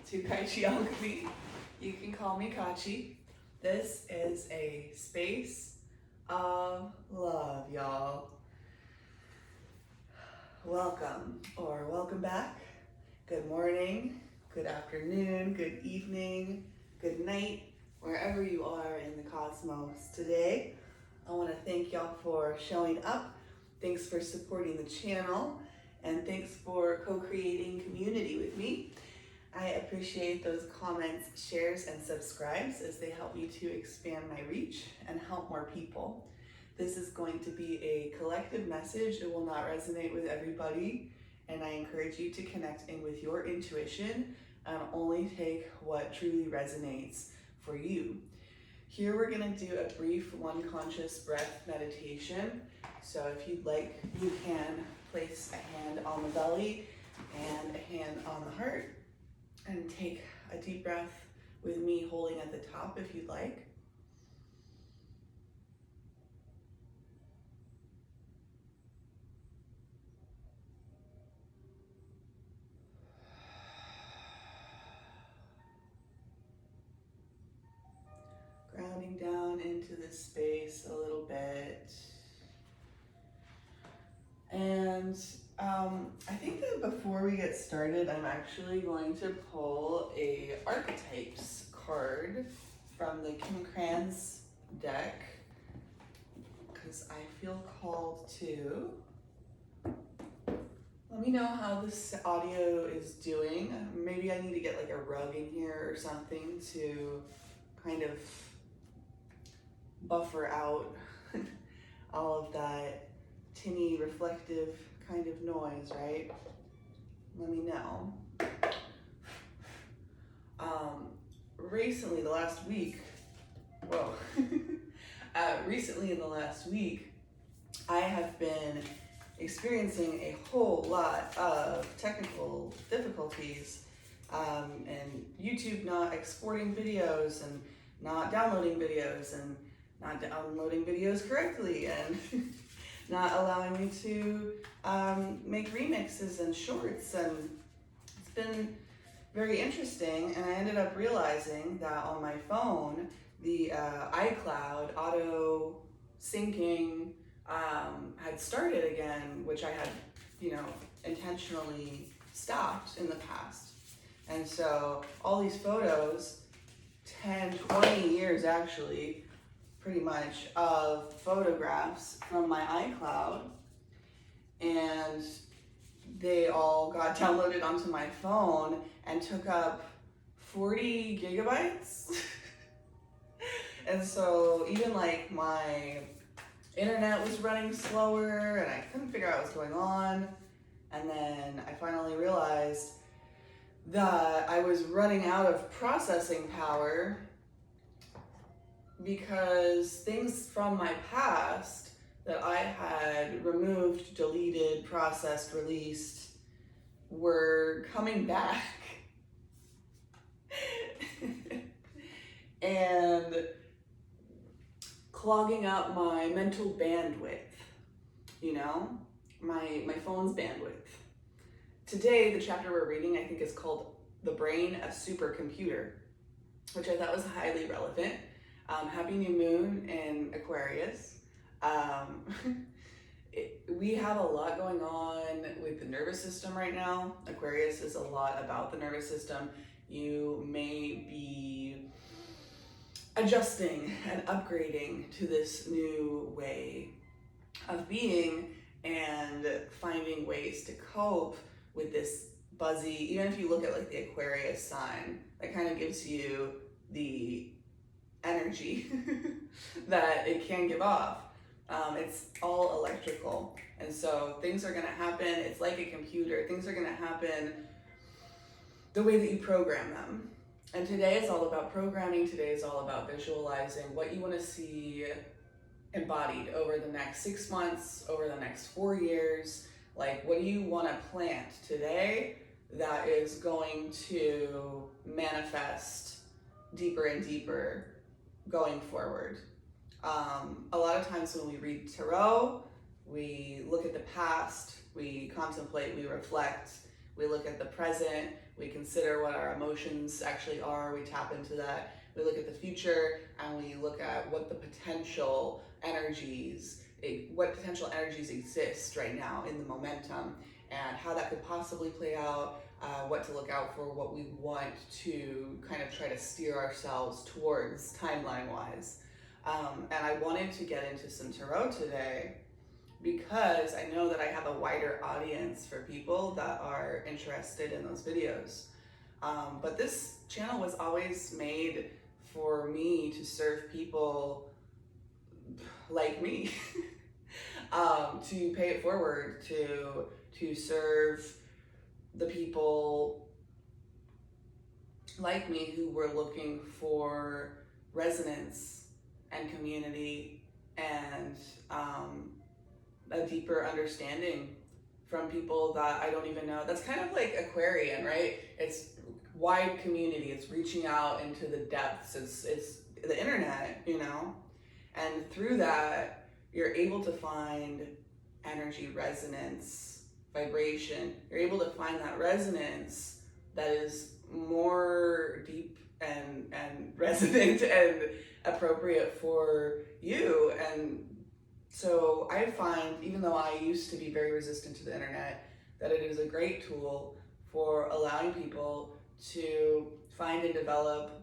to Kai Chi Alchemy. You can call me Katchi. This is a space of love, y'all. Welcome or welcome back. Good morning, good afternoon, good evening, good night, wherever you are in the cosmos today. I want to thank y'all for showing up. Thanks for supporting the channel, and thanks for co-creating community with me. I appreciate those comments, shares, and subscribes as they help me to expand my reach and help more people. This is going to be a collective message. It will not resonate with everybody, and I encourage you to connect in with your intuition and only take what truly resonates for you. Here we're going to do a brief one conscious breath meditation. So if you'd like, you can place a hand on the belly and a hand on the heart and take a deep breath with me holding at the top if you'd like. Grounding down into this space a little bit. And I think that before we get started, I'm actually going to pull a archetypes card from the Kim Kranz deck because I feel called to. Let me know how this audio is doing. Maybe I need to get like a rug in here or something to kind of buffer out all of that tinny reflective kind of noise, right? Let me know. Recently in the last week, I have been experiencing a whole lot of technical difficulties, and YouTube not exporting videos and not downloading videos and not downloading videos correctly and not allowing me to make remixes and shorts, and it's been very interesting. And I ended up realizing that on my phone, the iCloud auto syncing had started again, which I had, intentionally stopped in the past. And so all these photos, 10, 20 years actually, pretty much, of photographs from my iCloud, and they all got downloaded onto my phone and took up 40 gigabytes. And so even like my internet was running slower and I couldn't figure out what was going on. And then I finally realized that I was running out of processing power because things from my past that I had removed, deleted, processed, released were coming back. And clogging up my mental bandwidth, my phone's bandwidth. Today, the chapter we're reading, I think, is called The Brain, a Supercomputer, which I thought was highly relevant. Happy new moon in Aquarius. We have a lot going on with the nervous system right now. Aquarius is a lot about the nervous system. You may be adjusting and upgrading to this new way of being and finding ways to cope with this buzzy, even if you look at like the Aquarius sign, that kind of gives you the energy that it can give off. It's all electrical, and so things are going to happen. It's like a computer. Things are going to happen the way that you program them. And today is all about programming. Today is all about visualizing what you want to see embodied over the next 6 months, over the next 4 years. Like, what do you want to plant today that is going to manifest deeper and deeper going forward? A lot of times when we read tarot, we look at the past, we contemplate, we reflect, we look at the present, We consider what our emotions actually are. We tap into that. We look at the future and we look at what potential energies exist right now in the momentum and how that could possibly play out, what to look out for, what we want to kind of try to steer ourselves towards timeline-wise. And I wanted to get into some tarot today because I know that I have a wider audience for people that are interested in those videos. But this channel was always made for me to serve people like me, to pay it forward, to serve the people like me who were looking for resonance and community and a deeper understanding from people that I don't even know. That's kind of like Aquarian, right? It's wide community. It's reaching out into the depths. It's the internet, you know? And through that, you're able to find energy resonance, vibration. You're able to find that resonance that is more deep and resonant and appropriate for you. And so I find, even though I used to be very resistant to the internet, that it is a great tool for allowing people to find and develop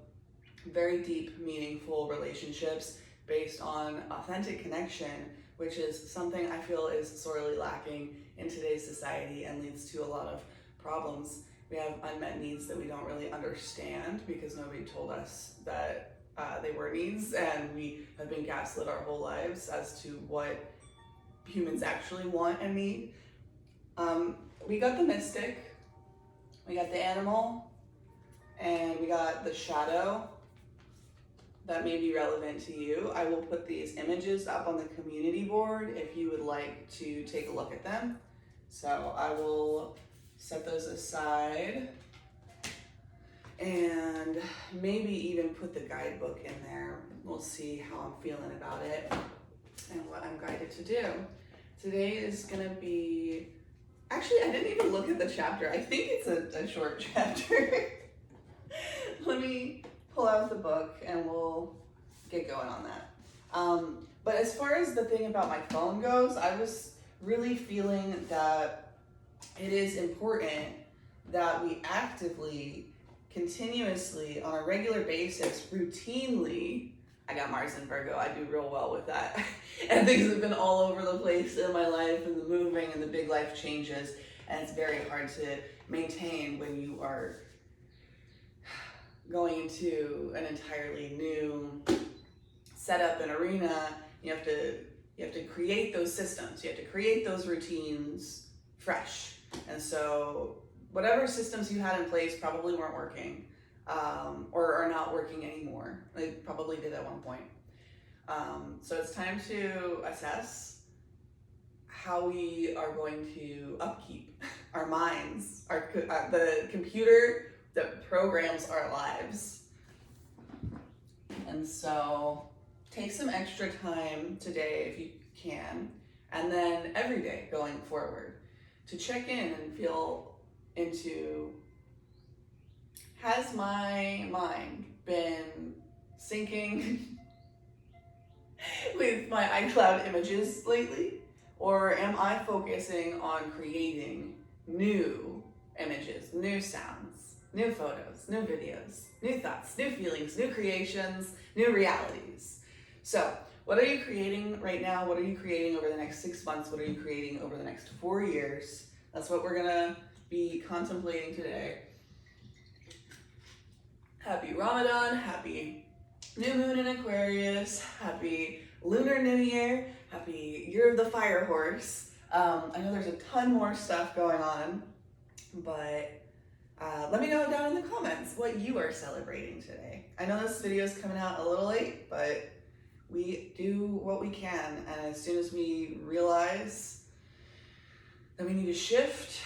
very deep, meaningful relationships based on authentic connection, which is something I feel is sorely lacking in today's society and leads to a lot of problems. We have unmet needs that we don't really understand because nobody told us that they were needs, and we have been gaslit our whole lives as to what humans actually want and need. We got the mystic, we got the animal, and we got the shadow that may be relevant to you. I will put these images up on the community board if you would like to take a look at them. So I will set those aside and maybe even put the guidebook in there. We'll see how I'm feeling about it and what I'm guided to do. Today is gonna be, actually I didn't even look at the chapter. I think it's a short chapter. Let me pull out the book and we'll get going on that. But as far as the thing about my phone goes, I was really feeling that it is important that we actively, continuously, on a regular basis, routinely, I got Mars in Virgo, I do real well with that. And things have been all over the place in my life and the moving and the big life changes. And it's very hard to maintain when you are going into an entirely new setup and arena. You have to create those systems. You have to create those routines fresh. And so whatever systems you had in place probably weren't working, or are not working anymore. They probably did at one point. So it's time to assess how we are going to upkeep our minds, the computer that programs our lives. And so take some extra time today if you can, and then every day going forward to check in and feel into, has my mind been syncing with my iCloud images lately? Or am I focusing on creating new images, new sounds, new photos, new videos, new thoughts, new feelings, new creations, new realities? So what are you creating right now? What are you creating over the next 6 months? What are you creating over the next 4 years? That's what we're gonna be contemplating today. Happy Ramadan, happy new moon in Aquarius, happy Lunar New Year, happy Year of the Fire Horse. I know there's a ton more stuff going on, but let me know down in the comments what you are celebrating today. I know this video is coming out a little late, but we do what we can, and as soon as we realize that we need to shift,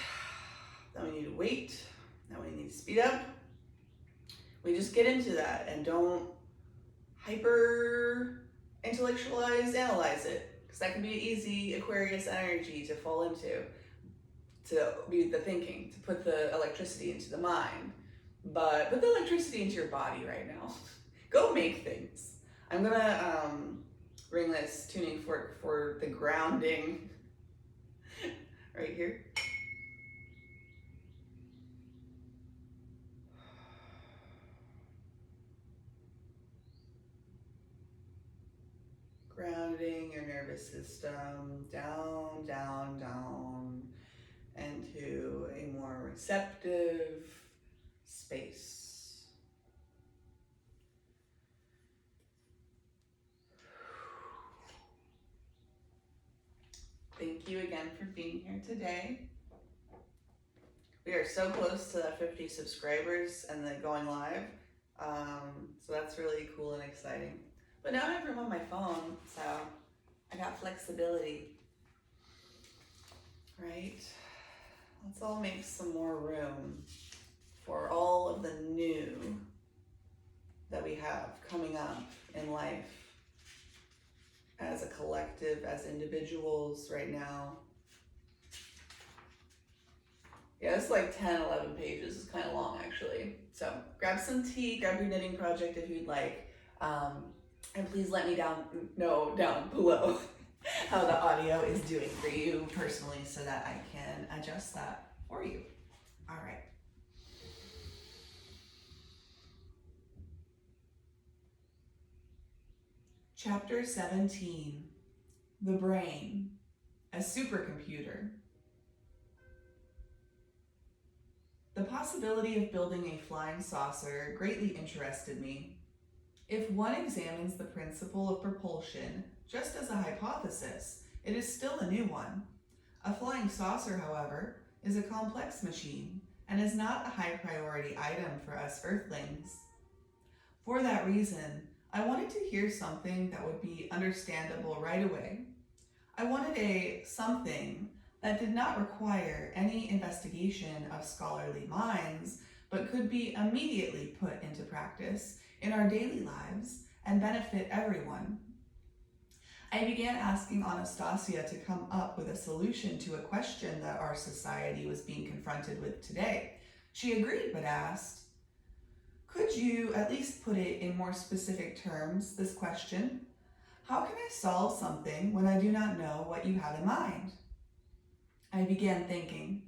that we need to wait, that we need to speed up, we just get into that and don't hyper intellectualize, analyze it, because that can be easy Aquarius energy to fall into. to be the thinking, to put the electricity into the mind, but put the electricity into your body right now. Go make things. I'm gonna bring this tuning fork for the grounding right here. Grounding your nervous system down, down, down, into a more receptive space. Thank you again for being here today. We are so close to 50 subscribers and then going live. So that's really cool and exciting. But now I have room on my phone, so I got flexibility, right? Let's all make some more room for all of the new that we have coming up in life as a collective, as individuals right now. Yeah, it's like 10, 11 pages. It's kind of long, actually. So grab some tea, grab your knitting project if you'd like. And please let me know down below how the audio is doing for you personally so that I can adjust that for you. All right. Chapter 17, The Brain, a Supercomputer. The possibility of building a flying saucer greatly interested me. If one examines the principle of propulsion just as a hypothesis, it is still a new one. A flying saucer, however, is a complex machine and is not a high priority item for us Earthlings. For that reason, I wanted to hear something that would be understandable right away. I wanted a something that did not require any investigation of scholarly minds, but could be immediately put into practice in our daily lives and benefit everyone. I began asking Anastasia to come up with a solution to a question that our society was being confronted with today. She agreed, but asked, "Could you at least put it in more specific terms, this question? How can I solve something when I do not know what you have in mind?" I began thinking,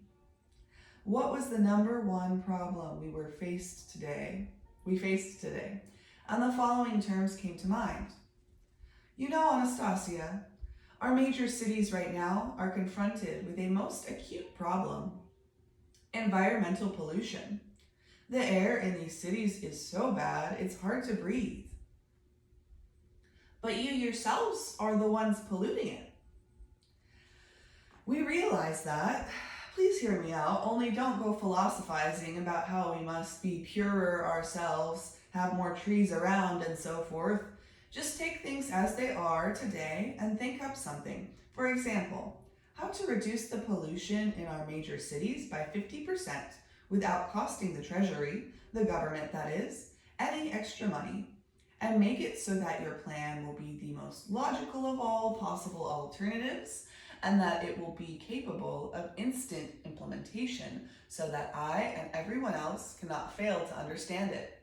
what was the number one problem we faced today? And the following terms came to mind. You know, Anastasia, our major cities right now are confronted with a most acute problem: environmental pollution. The air in these cities is so bad, it's hard to breathe. But you yourselves are the ones polluting it. We realize that. Please hear me out, only don't go philosophizing about how we must be purer ourselves, have more trees around, and so forth. Just take things as they are today and think up something. For example, how to reduce the pollution in our major cities by 50% without costing the treasury, the government that is, any extra money, and make it so that your plan will be the most logical of all possible alternatives, and that it will be capable of instant implementation so that I and everyone else cannot fail to understand it.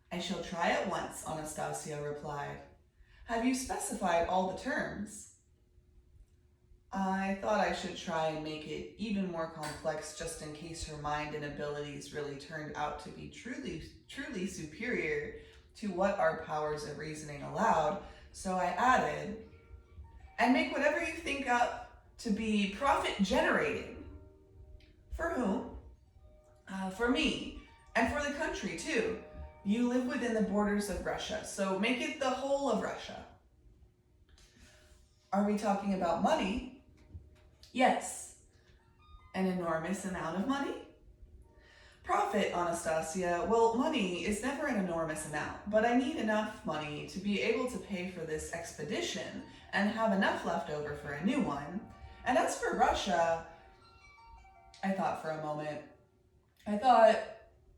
I shall try at once, Anastasia replied. Have you specified all the terms? I thought I should try and make it even more complex just in case her mind and abilities really turned out to be truly superior to what our powers of reasoning allowed, so I added, and make whatever you think up to be profit generating. For whom? For me, and for the country too. You live within the borders of Russia, so make it the whole of Russia. Are we talking about money? Yes. An enormous amount of money? Profit, Anastasia. Well, money is never an enormous amount, but I need enough money to be able to pay for this expedition and have enough left over for a new one. And as for Russia, I thought for a moment.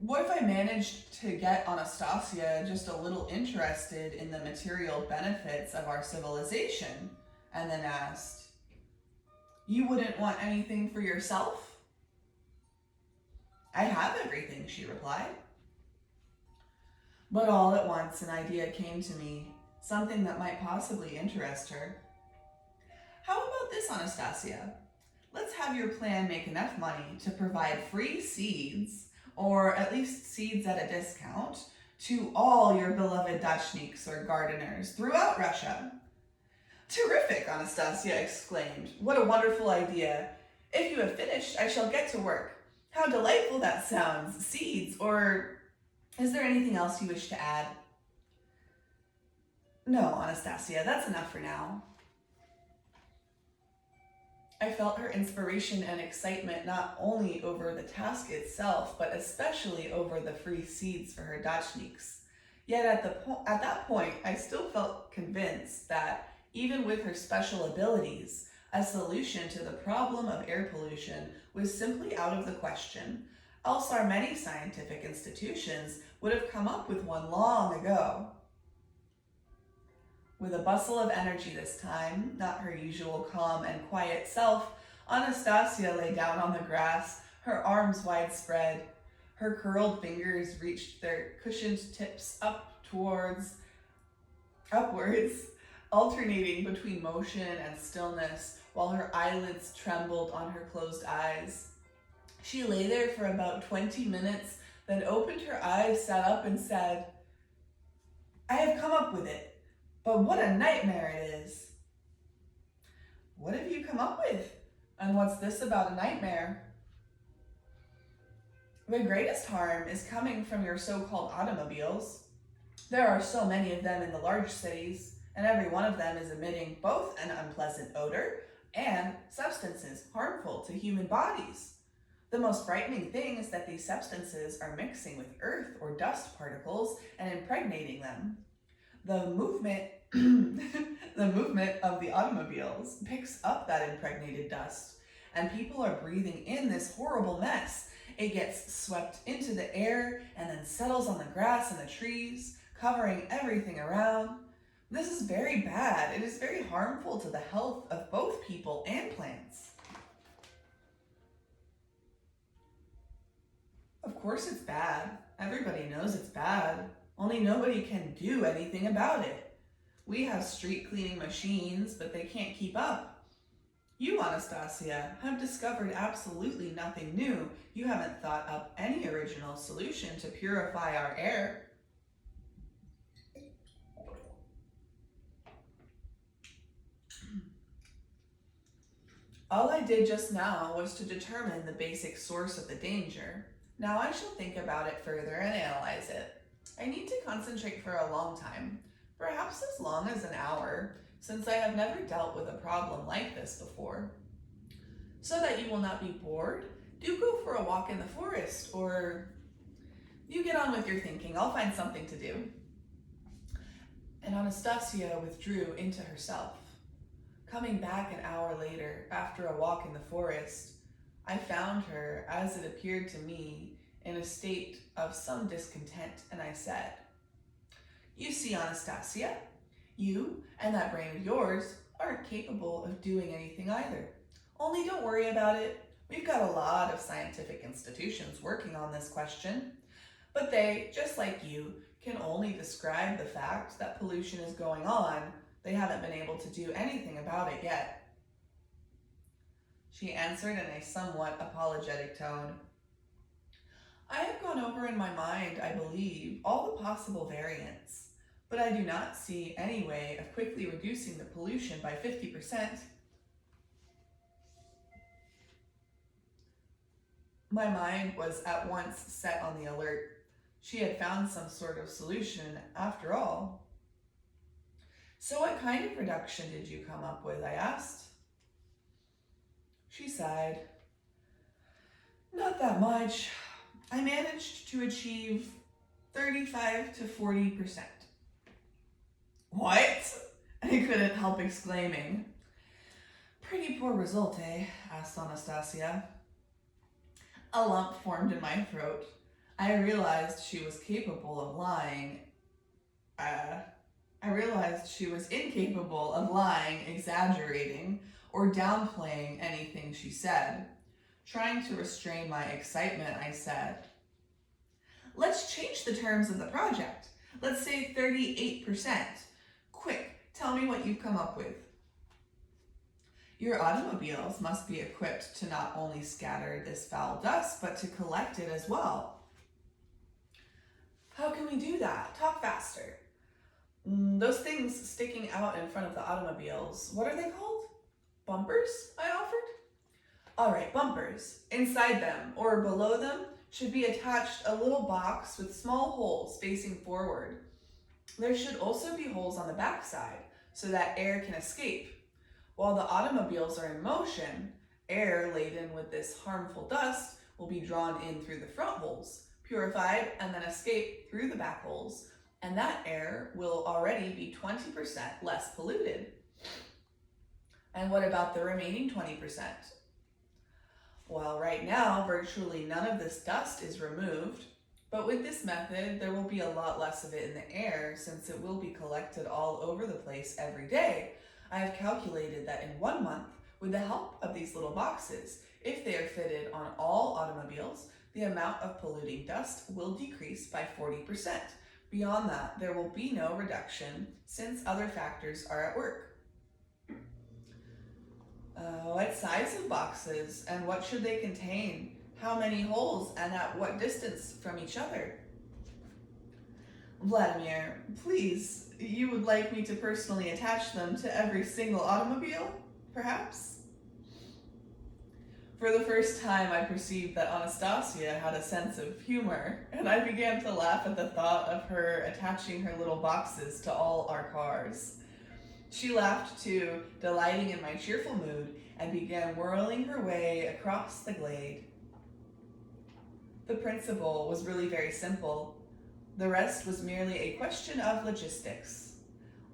What if I managed to get Anastasia just a little interested in the material benefits of our civilization? And then asked, You wouldn't want anything for yourself? I have everything, she replied. But all at once an idea came to me, something that might possibly interest her. How about this, Anastasia? Let's have your plan make enough money to provide free seeds, or at least seeds at a discount, to all your beloved Dachniks or gardeners throughout Russia. Terrific, Anastasia exclaimed. What a wonderful idea. If you have finished, I shall get to work. How delightful that sounds. Seeds, or is there anything else you wish to add? No, Anastasia, that's enough for now. I felt her inspiration and excitement not only over the task itself, but especially over the free seeds for her Dachniks. Yet at that point, I still felt convinced that even with her special abilities, a solution to the problem of air pollution was simply out of the question. Else our many scientific institutions would have come up with one long ago. With a bustle of energy this time, not her usual calm and quiet self, Anastasia lay down on the grass, her arms widespread. Her curled fingers reached their cushioned tips upwards, alternating between motion and stillness, while her eyelids trembled on her closed eyes. She lay there for about 20 minutes, then opened her eyes, sat up, and said, I have come up with it. But what a nightmare it is. What have you come up with? And what's this about a nightmare? The greatest harm is coming from your so-called automobiles. There are so many of them in the large cities, and every one of them is emitting both an unpleasant odor and substances harmful to human bodies. The most frightening thing is that these substances are mixing with earth or dust particles and impregnating them. The movement of the automobiles picks up that impregnated dust, and people are breathing in this horrible mess. It gets swept into the air and then settles on the grass and the trees, covering everything around. This is very bad. It is very harmful to the health of both people and plants. Of course it's bad. Everybody knows it's bad. Only nobody can do anything about it. We have street cleaning machines, but they can't keep up. You, Anastasia, have discovered absolutely nothing new. You haven't thought up any original solution to purify our air. All I did just now was to determine the basic source of the danger. Now I shall think about it further and analyze it. I need to concentrate for a long time, perhaps as long as an hour, since I have never dealt with a problem like this before. So that you will not be bored, do go for a walk in the forest, or you get on with your thinking. I'll find something to do. And Anastasia withdrew into herself. Coming back an hour later, after a walk in the forest, I found her, as it appeared to me, in a state of some discontent, and I said, You see, Anastasia, you and that brain of yours aren't capable of doing anything either. Only don't worry about it. We've got a lot of scientific institutions working on this question, but they, just like you, can only describe the fact that pollution is going on. They haven't been able to do anything about it yet. She answered in a somewhat apologetic tone. I have gone over in my mind, I believe, all the possible variants, but I do not see any way of quickly reducing the pollution by 50%. My mind was at once set on the alert. She had found some sort of solution after all. So what kind of reduction did you come up with? I asked. She sighed. Not that much. I managed to achieve 35 to 40%. What? I couldn't help exclaiming. Pretty poor result, eh? Asked Anastasia. A lump formed in my throat. I realized she was capable of lying. I realized she was incapable of lying, exaggerating, or downplaying anything she said. Trying to restrain my excitement, I said, "Let's change the terms of the project. Let's say 38%. Quick, tell me what you've come up with." "Your automobiles must be equipped to not only scatter this foul dust, but to collect it as well." "How can we do that? Talk faster." "Those things sticking out in front of the automobiles, what are they called?" "Bumpers," I offered. "All right, bumpers. Inside them, or below them, should be attached a little box with small holes facing forward. There should also be holes on the backside so that air can escape. While the automobiles are in motion, air laden with this harmful dust will be drawn in through the front holes, purified, and then escape through the back holes, and that air will already be 20% less polluted." "And what about the remaining 20%? "Well, right now, virtually none of this dust is removed, but with this method, there will be a lot less of it in the air since it will be collected all over the place every day. I have calculated that in 1 month, with the help of these little boxes, if they are fitted on all automobiles, the amount of polluting dust will decrease by 40%. Beyond that, there will be no reduction since other factors are at work." "What size of boxes, and what should they contain? How many holes, and at what distance from each other?" "Vladimir, please, you would like me to personally attach them to every single automobile, perhaps?" For the first time, I perceived that Anastasia had a sense of humor, and I began to laugh at the thought of her attaching her little boxes to all our cars. She laughed too, delighting in my cheerful mood, and began whirling her way across the glade. The principle was really very simple. The rest was merely a question of logistics.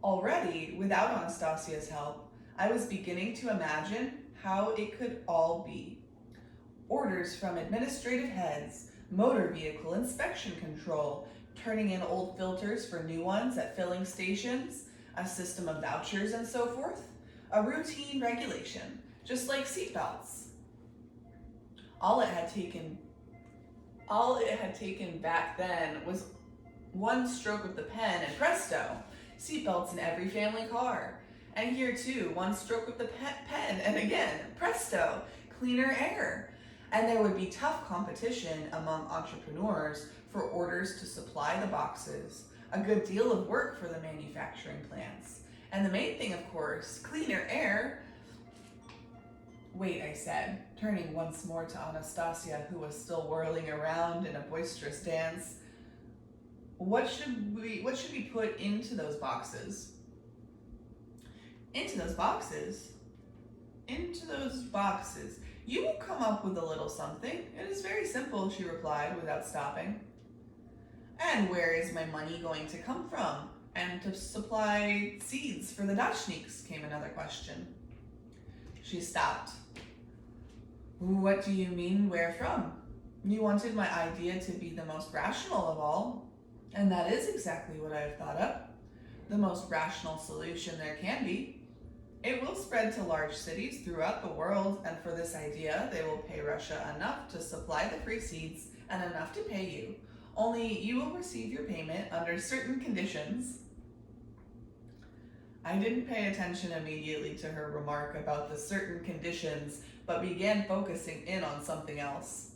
Already, without Anastasia's help, I was beginning to imagine how it could all be. Orders from administrative heads, motor vehicle inspection control, turning in old filters for new ones at filling stations, a system of vouchers and so forth, a routine regulation, just like seatbelts. All it had taken back then was one stroke of the pen and presto, seatbelts in every family car. And here too, one stroke of the pen and again, presto, cleaner air. And there would be tough competition among entrepreneurs for orders to supply the boxes, a good deal of work for the manufacturing plants. And the main thing, of course, cleaner air. "Wait," I said, turning once more to Anastasia, who was still whirling around in a boisterous dance. What should we put into those boxes?" Into those boxes? "Into those boxes. You will come up with a little something. It is very simple," she replied without stopping. "And where is my money going to come from? And to supply seeds for the Dachniks?" came another question. She stopped. "What do you mean, where from? You wanted my idea to be the most rational of all, and that is exactly what I have thought up. The most rational solution there can be. It will spread to large cities throughout the world, and for this idea, they will pay Russia enough to supply the free seeds and enough to pay you. Only you will receive your payment under certain conditions." I didn't pay attention immediately to her remark about the certain conditions, but began focusing in on something else.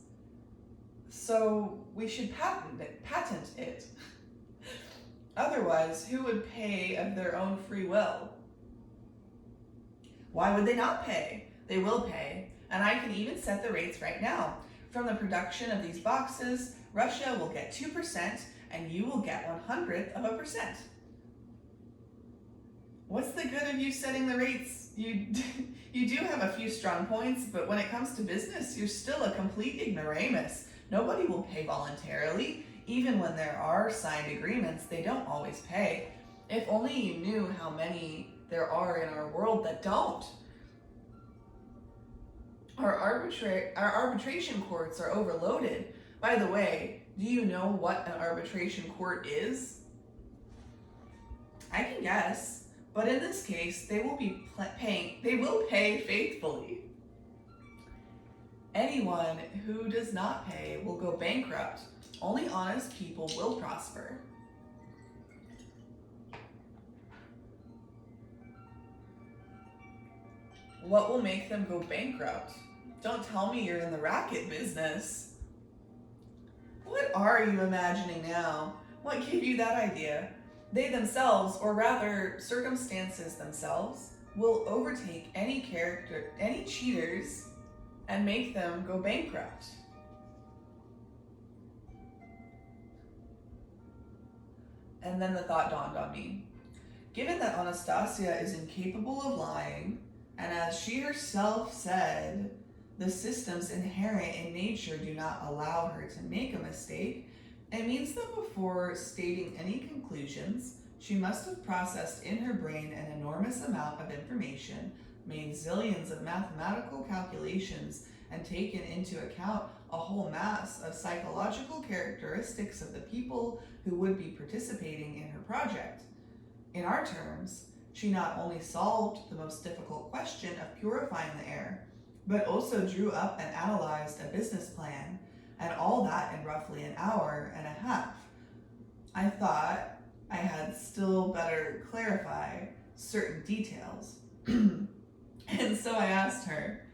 "So we should patent it. Otherwise, who would pay of their own free will?" "Why would they not pay? They will pay, and I can even set the rates right now. From the production of these boxes, Russia will get 2%, and you will get 1/100%. "What's the good of you setting the rates? You do have a few strong points, but when it comes to business, you're still a complete ignoramus. Nobody will pay voluntarily. Even when there are signed agreements, they don't always pay. If only you knew how many there are in our world that don't. Our arbitration courts are overloaded. By the way, do you know what an arbitration court is?" "I can guess, but in this case, they will pay faithfully. Anyone who does not pay will go bankrupt. Only honest people will prosper. What will make them go bankrupt? Don't tell me you're in the racket business. What are you imagining now? What gave you that idea? They themselves, or rather circumstances themselves, will overtake any cheaters and make them go bankrupt. And then the thought dawned on me. Given that Anastasia is incapable of lying, and as she herself said, the systems inherent in nature do not allow her to make a mistake, it means that before stating any conclusions, she must have processed in her brain an enormous amount of information, made zillions of mathematical calculations, and taken into account a whole mass of psychological characteristics of the people who would be participating in her project. In our terms, she not only solved the most difficult question of purifying the air, but also drew up and analyzed a business plan, and all that in roughly an hour and a half. I thought I had still better clarify certain details. And so I asked her,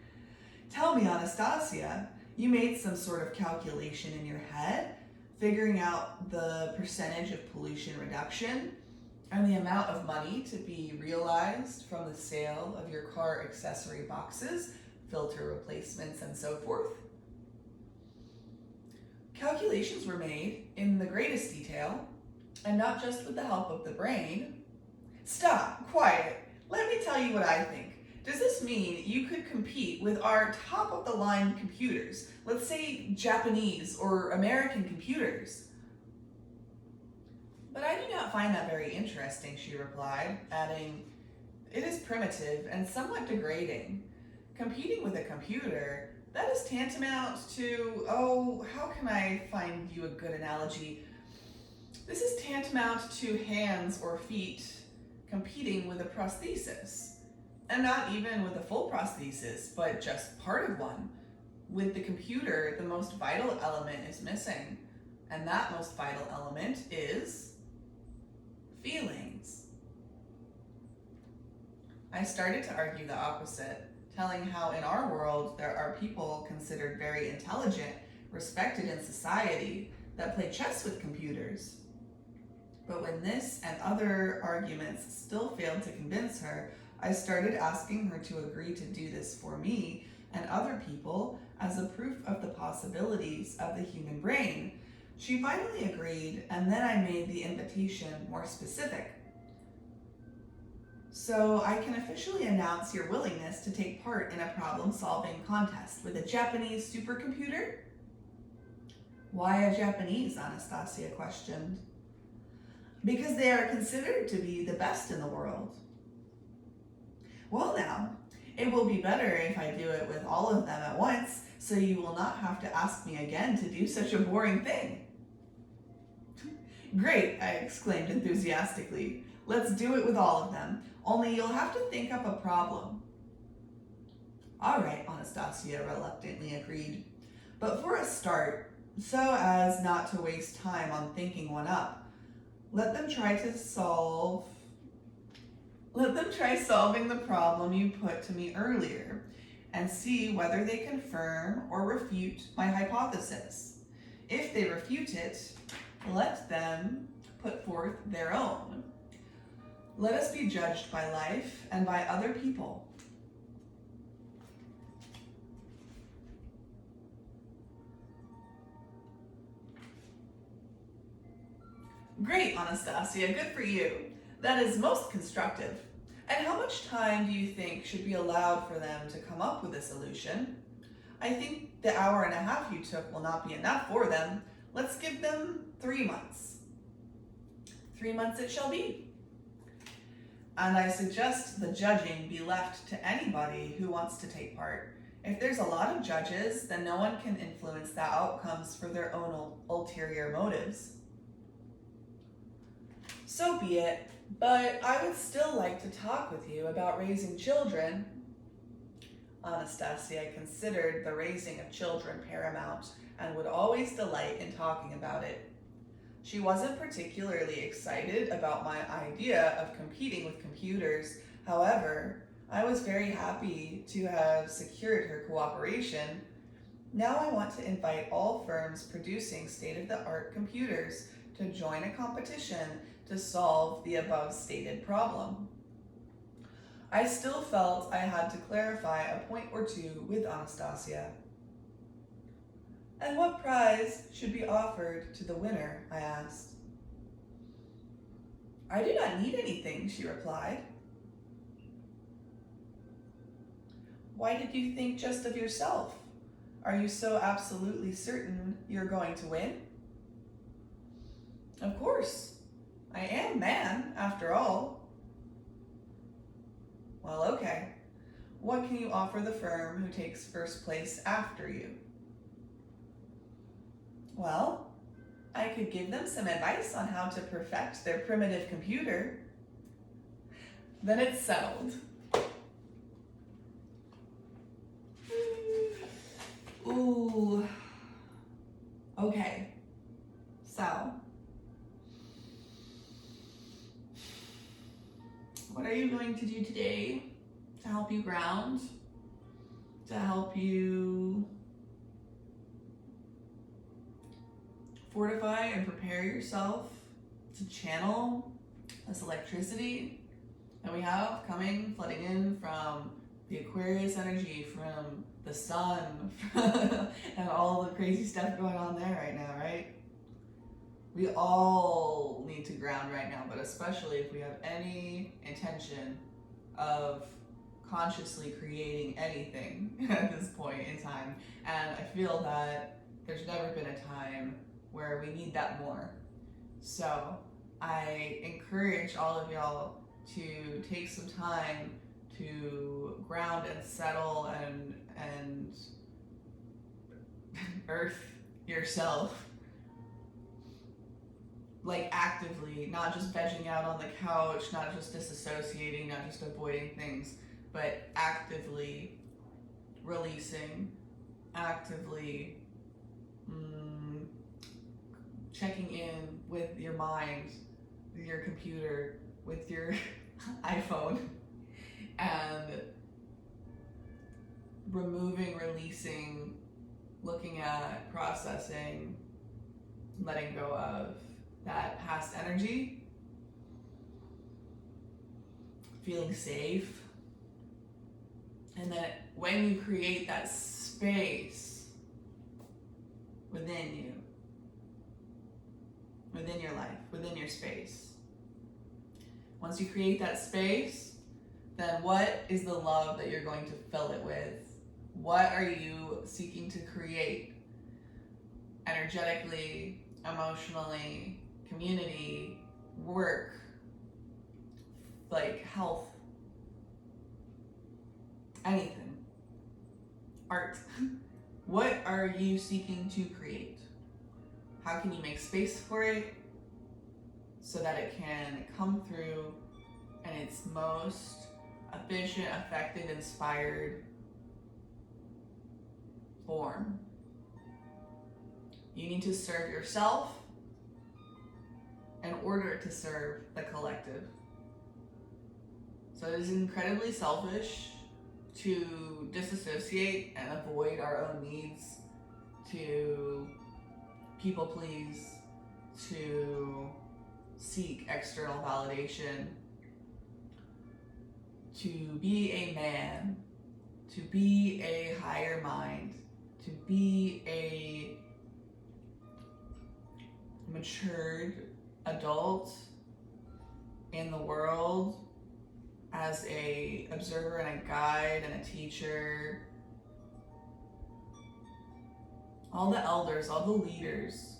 tell me, Anastasia, you made some sort of calculation in your head, figuring out the percentage of pollution reduction and the amount of money to be realized from the sale of your car accessory boxes, filter replacements, and so forth. Calculations were made in the greatest detail, and not just with the help of the brain. Stop, quiet. Let me tell you what I think. Does this mean you could compete with our top-of-the-line computers? Let's say Japanese or American computers. But I do not find that very interesting, she replied, adding, it is primitive and somewhat degrading. Competing with a computer, that is tantamount to, how can I find you a good analogy? This is tantamount to hands or feet competing with a prosthesis. And not even with a full prosthesis, but just part of one. With the computer, the most vital element is missing. And that most vital element is feelings. I started to argue the opposite, telling how in our world there are people considered very intelligent, respected in society, that play chess with computers. But when this and other arguments still failed to convince her, I started asking her to agree to do this for me and other people as a proof of the possibilities of the human brain. She finally agreed, and then I made the invitation more specific. So I can officially announce your willingness to take part in a problem-solving contest with a Japanese supercomputer? Why a Japanese? Anastasia questioned. Because they are considered to be the best in the world. Well now, it will be better if I do it with all of them at once, so you will not have to ask me again to do such a boring thing. Great, I exclaimed enthusiastically. Let's do it with all of them, only you'll have to think up a problem. All right, Anastasia reluctantly agreed. But for a start, so as not to waste time on thinking one up, let them try solving the problem you put to me earlier and see whether they confirm or refute my hypothesis. If they refute it, let them put forth their own. Let us be judged by life and by other people. Great, Anastasia, good for you. That is most constructive. And how much time do you think should be allowed for them to come up with a solution? I think the hour and a half you took will not be enough for them. Let's give them 3 months. 3 months it shall be. And I suggest the judging be left to anybody who wants to take part. If there's a lot of judges, then no one can influence the outcomes for their own ulterior motives. So be it. But I would still like to talk with you about raising children. Anastasia considered the raising of children paramount and would always delight in talking about it. She wasn't particularly excited about my idea of competing with computers. However, I was very happy to have secured her cooperation. Now I want to invite all firms producing state-of-the-art computers to join a competition to solve the above stated problem. I still felt I had to clarify a point or two with Anastasia. And what prize should be offered to the winner? I asked. I do not need anything, she replied. Why did you think just of yourself? Are you so absolutely certain you're going to win? Of course. I am man, after all. Well, okay. What can you offer the firm who takes first place after you? Well, I could give them some advice on how to perfect their primitive computer. Then it's settled. Ooh. Okay. So, what are you going to do today to help you ground, to help you fortify and prepare yourself to channel this electricity that we have coming, flooding in from the Aquarius energy, from the sun, and all the crazy stuff going on there right now, right? We all need to ground right now, but especially if we have any intention of consciously creating anything at this point in time. And I feel that there's never been a time where we need that more. So I encourage all of y'all to take some time to ground and settle and earth yourself, like actively, not just vegging out on the couch, not just disassociating, not just avoiding things, but actively releasing, actively checking in with your mind, with your computer, with your iPhone, and removing, releasing, looking at, processing, letting go of that past energy, feeling safe. And then when you create that space within you, within your life, within your space, once you create that space, then what is the love that you're going to fill it with? What are you seeking to create energetically, emotionally, community, work, like health, anything, art? What are you seeking to create? How can you make space for it so that it can come through in its most efficient, effective, inspired form? You need to serve yourself in order to serve the collective. So it is incredibly selfish to disassociate and avoid our own needs, to people please, to seek external validation, to be a man, to be a higher mind, to be a matured adult in the world as a observer and a guide and a teacher. All the elders, all the leaders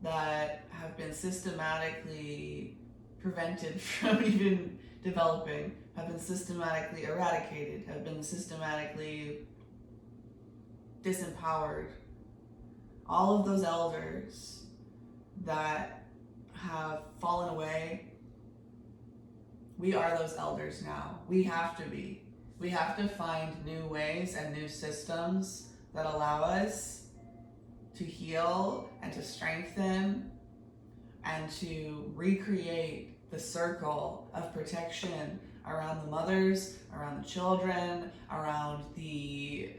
that have been systematically prevented from even developing, have been systematically eradicated, have been systematically disempowered. All of those elders that have fallen away We are those elders now. We have to be. We have to find new ways and new systems that allow us to heal and to strengthen and to recreate the circle of protection around the mothers, around the children, around the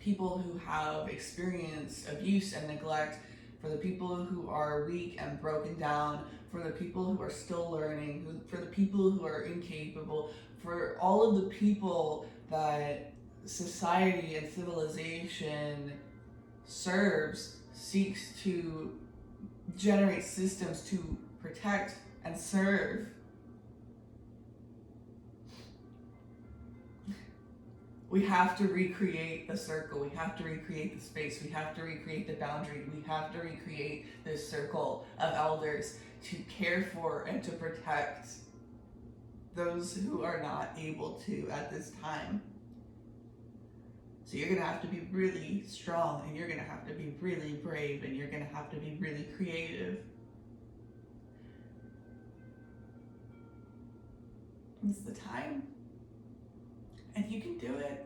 people who have experienced abuse and neglect, for the people who are weak and broken down, for the people who are still learning, for the people who are incapable, for all of the people that society and civilization serves, seeks to generate systems to protect and serve. We have to recreate the circle. We have to recreate the space. We have to recreate the boundary. We have to recreate this circle of elders to care for and to protect those who are not able to at this time. So you're going to have to be really strong, and you're going to have to be really brave, and you're going to have to be really creative. It's the time. And you can do it.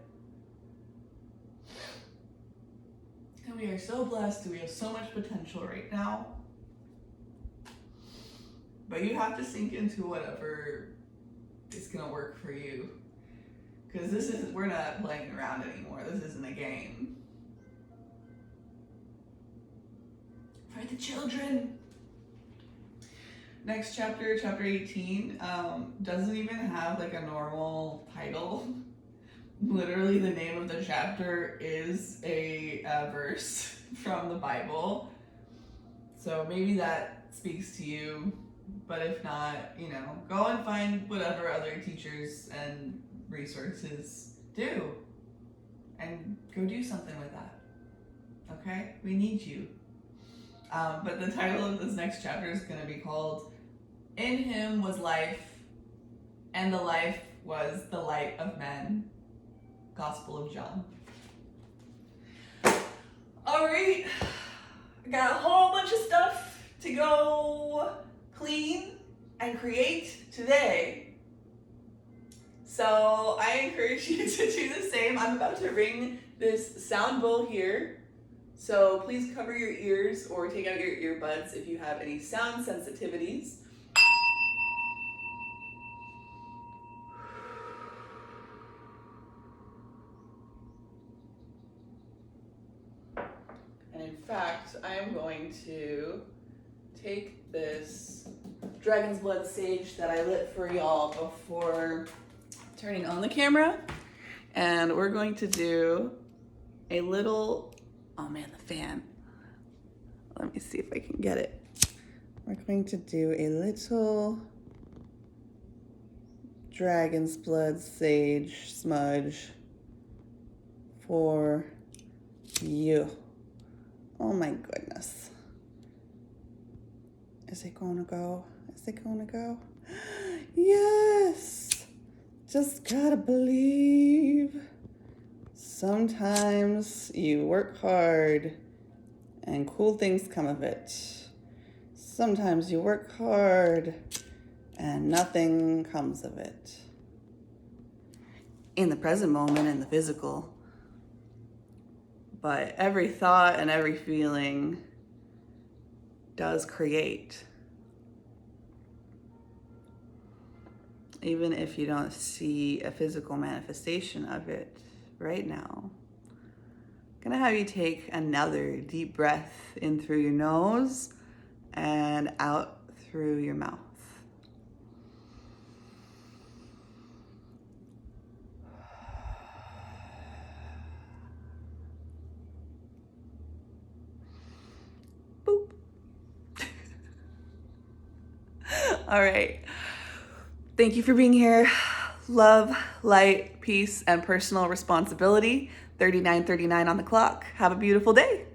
And we are so blessed. We have so much potential right now. But you have to sink into whatever is going to work for you. Because we're not playing around anymore. This isn't a game. For the children. Next chapter, chapter 18, doesn't even have like a normal title. Literally the name of the chapter is a verse from the Bible. So maybe that speaks to you, but if not, go and find whatever other teachers and resources do and go do something with that. Okay? We need you. But the title of this next chapter is going to be called In Him Was Life, and the life was the light of men. Gospel of John. All right, I got a whole bunch of stuff to go clean and create today. So I encourage you to do the same. I'm about to ring this sound bowl here. So please cover your ears or take out your earbuds if you have any sound sensitivities. And in fact, I am going to take this Dragon's Blood Sage that I lit for y'all before turning on the camera, and we're going to do a little, oh man, the fan. Let me see if I can get it. We're going to do a little Dragon's Blood Sage smudge for you. Oh my goodness. Is it gonna go? Is it gonna go? Yes! Just gotta believe. Sometimes you work hard and cool things come of it. Sometimes you work hard and nothing comes of it. In the present moment, in the physical. But every thought and every feeling does create. Even if you don't see a physical manifestation of it right now. I'm gonna have you take another deep breath in through your nose and out through your mouth. Boop. All right. Thank you for being here. Love, light, peace, and personal responsibility. 39:39 on the clock. Have a beautiful day.